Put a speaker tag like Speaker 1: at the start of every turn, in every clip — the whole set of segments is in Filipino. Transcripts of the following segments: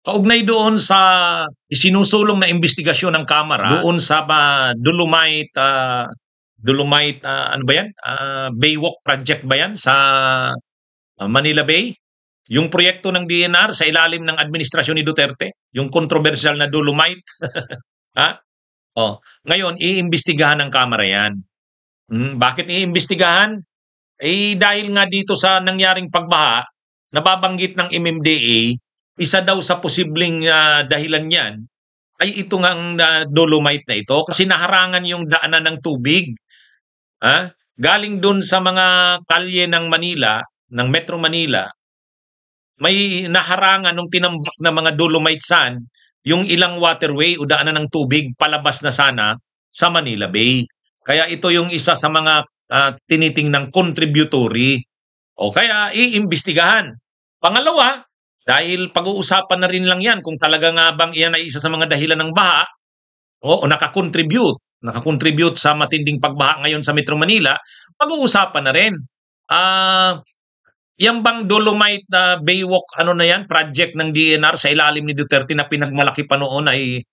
Speaker 1: Kaugnay doon sa isinusulong na investigasyon ng Kamara doon sa Dolomite, ano ba 'yan? Baywalk project ba 'yan sa Manila Bay? Yung proyekto ng DNR sa ilalim ng administrasyon ni Duterte, yung kontrobersyal na Dolomite, ha? Oh, ngayon iimbestigahan ng Kamara 'yan. Bakit iimbestigahan? Eh, dahil nga dito sa nangyaring pagbaha, nababanggit ng MMDA, isa daw sa posibleng dahilan niyan ay ito ngang Dolomite na ito kasi naharangan yung daanan ng tubig. Galing doon sa mga kalye ng Manila, ng Metro Manila, may naharangan nung tinambak na mga Dolomite sand yung ilang waterway o daanan ng tubig palabas na sana sa Manila Bay. Kaya ito yung isa sa mga tinitingnang contributory o kaya iimbestigahan. Pangalawa, dahil pag-uusapan na rin lang yan kung talaga nga bang iyan ay isa sa mga dahilan ng baha o nakakontribute sa matinding pagbaha ngayon sa Metro Manila, pag-uusapan na rin. Yang bang Dolomite na Baywalk ano na yan, project ng DNR sa ilalim ni Duterte na pinagmalaki pa noon ay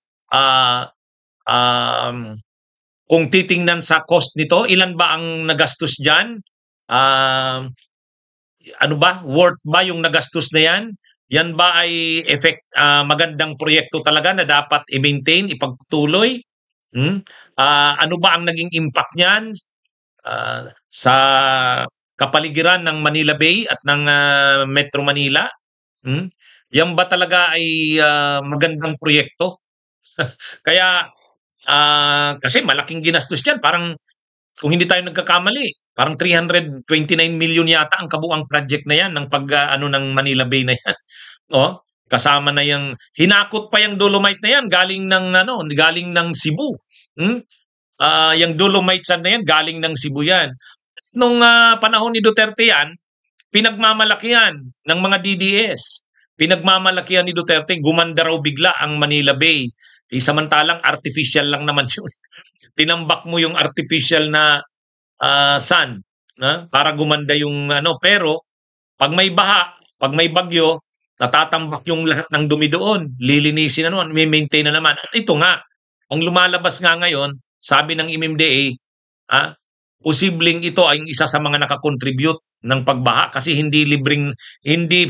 Speaker 1: kung titingnan sa cost nito, ilan ba ang nagastos diyan? Ano ba? Worth ba yung nagastos na yan? Yan ba ay magandang proyekto talaga na dapat i-maintain, ipagtuloy? Ano ba ang naging impact niyan sa kapaligiran ng Manila Bay at ng Metro Manila? Yan ba talaga ay magandang proyekto? Kaya kasi malaking ginastos diyan, parang kung hindi tayo nagkakamali, parang 329 million yata ang kabuang project na yan ng ng Manila Bay na yan. Oh, kasama na yung hinakot pa yung Dolomite na yan galing ng Cebu. Yung Dolomite sand na yan galing ng Cebu yan. Nung panahon ni Duterte yan, pinagmamalakihan ng mga DDS. Pinagmamalakihan ni Duterte, gumanda raw bigla ang Manila Bay. Samantalang artificial lang naman yun. Tinambak mo yung artificial na sand para gumanda yung pero pag may baha, pag may bagyo, natatambak yung lahat ng dumi doon. Lilinisin na naman, may maintain na naman. At ito nga, ang lumalabas nga ngayon, sabi ng MMDA, posibleng ito ay isa sa mga nakakontribute ng pagbaha kasi hindi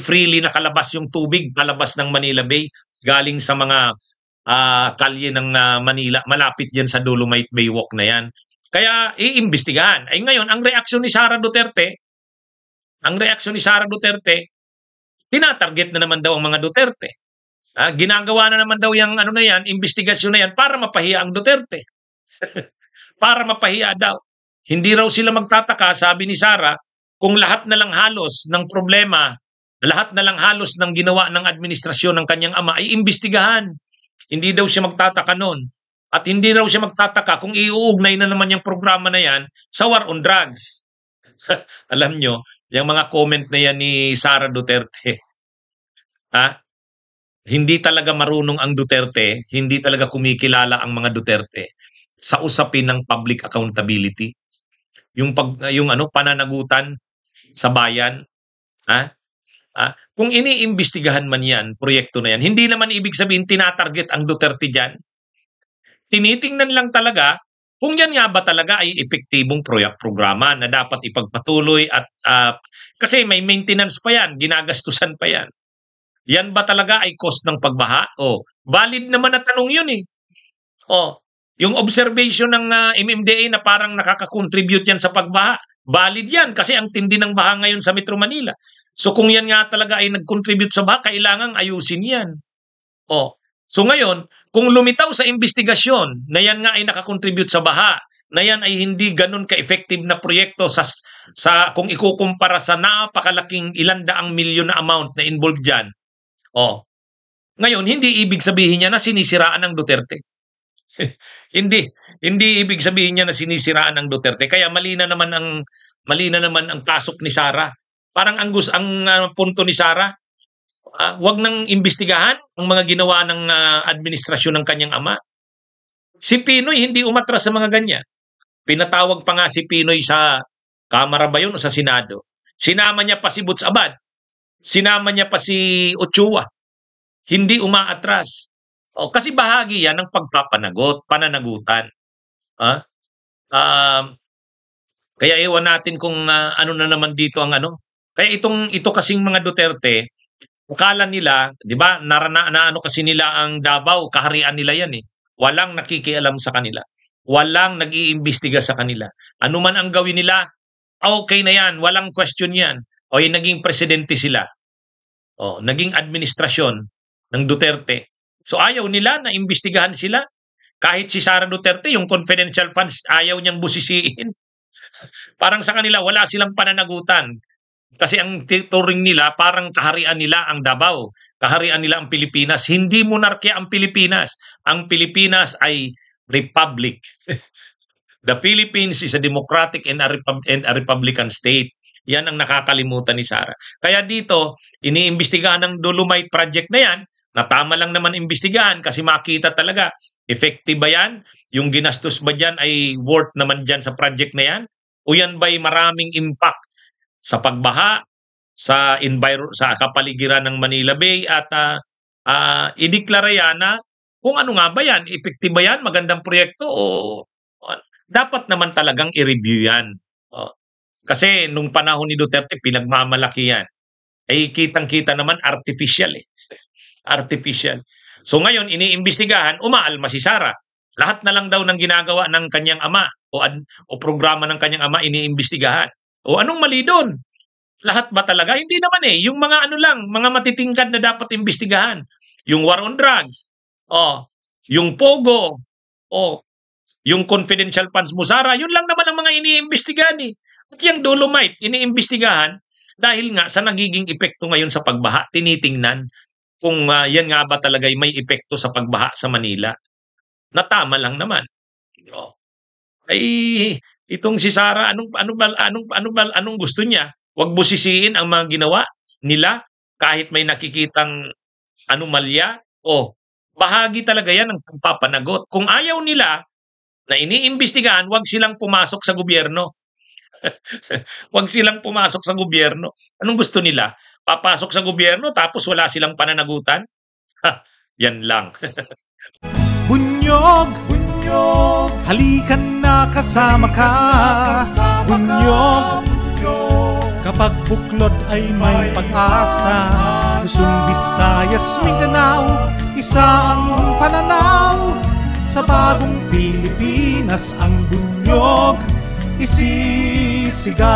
Speaker 1: freely nakalabas yung tubig palabas ng Manila Bay galing sa mga kalye ng Manila, malapit yan sa Dolomite Baywalk na yan. Kaya iimbestigahan. Ay ngayon, ang reaksyon ni Sara Duterte, tinatarget na naman daw ang mga Duterte. Ginagawa na naman daw yung investigasyon na yan para mapahiya ang Duterte. Para mapahiya daw. Hindi raw sila magtataka, sabi ni Sara, kung lahat na lang halos ng problema, lahat na lang halos ng ginawa ng administrasyon ng kanyang ama ay imbestigahan. Hindi daw siya magtataka noon. At hindi raw siya magtataka kung iuugnay na naman yung programa na yan sa war on drugs. Alam nyo, yung mga comment na yan ni Sara Duterte, hindi talaga marunong ang Duterte, hindi talaga kumikilala ang mga Duterte sa usapin ng public accountability. Yung pananagutan sa bayan, kung iniimbestigahan man yan, proyekto na yan, hindi naman ibig sabihin tinatarget ang Duterte dyan. Tinitingnan lang talaga kung yan nga ba talaga ay epektibong programa na dapat ipagpatuloy at kasi may maintenance pa yan, ginagastusan pa yan. Yan ba talaga ay cost ng pagbaha? Valid naman na tanong yun eh. Yung observation ng MMDA na parang nakaka-contribute yan sa pagbaha, valid yan kasi ang tindi ng baha ngayon sa Metro Manila. So kung yan nga talaga ay nag-contribute sa baha, kailangang ayusin yan. So ngayon, kung lumitaw sa investigasyon na yan nga ay nakakontribute sa baha, na yan ay hindi ganun ka-effective na proyekto sa kung ikukumpara sa napakalaking ilang daang milyon na amount na involved dyan, ngayon, hindi ibig sabihin niya na sinisiraan ng Duterte. hindi ibig sabihin niya na sinisiraan ng Duterte. Kaya mali na naman ang pasok ni Sara. Parang ang punto ni Sara, wag nang imbestigahan ang mga ginawa ng administrasyon ng kanyang ama. Si Pinoy hindi umatras sa mga ganyan. Pinatawag pa nga si Pinoy sa Kamara ba yun o sa Senado? Sinama niya pa si Butch Abad. Sinama niya pa si Ochoa. hindi umaatras. O, kasi bahagi yan ng pananagutan. Ah, um, kaya ewan natin kung ano na naman dito ang ano. Kaya ito kasing mga Duterte, akala nila, 'di ba, na ano kasi nila ang Davao, kaharian nila 'yan eh. Walang nakikialam sa kanila. Walang nag-iimbestiga sa kanila. Ano man ang gawin nila, okay na 'yan, walang question 'yan. O naging presidente sila. O naging administrasyon ng Duterte. So ayaw nila na imbestigahan sila. Kahit si Sara Duterte, yung confidential funds, ayaw niyang busisiin. Parang sa kanila, wala silang pananagutan. Kasi ang turing nila, parang kaharian nila ang Davao. Kaharian nila ang Pilipinas. Hindi monarkya ang Pilipinas. Ang Pilipinas ay republic. The Philippines is a democratic and a republican state. Yan ang nakakalimutan ni Sara. Kaya dito, iniimbestigahan ng Dolomite Project na yan, na tama lang naman imbestigahan kasi makita talaga, effective ba yan? Yung ginastos ba dyan ay worth naman dyan sa project na yan? O yan ba'y maraming impact sa pagbaha, sa kapaligiran ng Manila Bay at ideklara yan na kung ano nga ba yan, effective ba yan, magandang proyekto o dapat naman talagang i-review yan. Kasi nung panahon ni Duterte, pinagmamalaki yan. Ay kitang-kita naman artificial eh. Artificial. So ngayon, iniimbestigahan, umaalma si Sara. Lahat na lang daw ng ginagawa ng kanyang ama o programa ng kanyang ama iniimbestigahan. O anong mali doon? Lahat ba talaga? Hindi naman eh. Yung mga ano lang, mga matitingkad na dapat imbestigahan. Yung war on drugs. Yung Pogo. Yung confidential funds mo, Sara. Yun lang naman ang mga iniimbestigahan eh. At yung Dolomite, iniimbestigahan dahil nga sa nagiging epekto ngayon sa pagbaha, tinitingnan kung yan nga ba talaga may epekto sa pagbaha sa Manila. Na tama lang naman. Ay itong si Sara, anong gusto niya? Huwag busisiin ang mga ginawa nila kahit may nakikitang anomalya. Bahagi talaga yan ng pagpapanagot. Kung ayaw nila na iniimbestigahan, huwag silang pumasok sa gobyerno. Huwag silang pumasok sa gobyerno. Anong gusto nila? Papasok sa gobyerno tapos wala silang pananagutan? Yan lang.
Speaker 2: Bunyog, bunyog, halikan na kasama ka. Bunyog, kapag buklod ay may pag-asa. Luzon, Visayas, Mindanao, isa ang pananaw. Sa bagong Pilipinas ang bunyog isisigaw.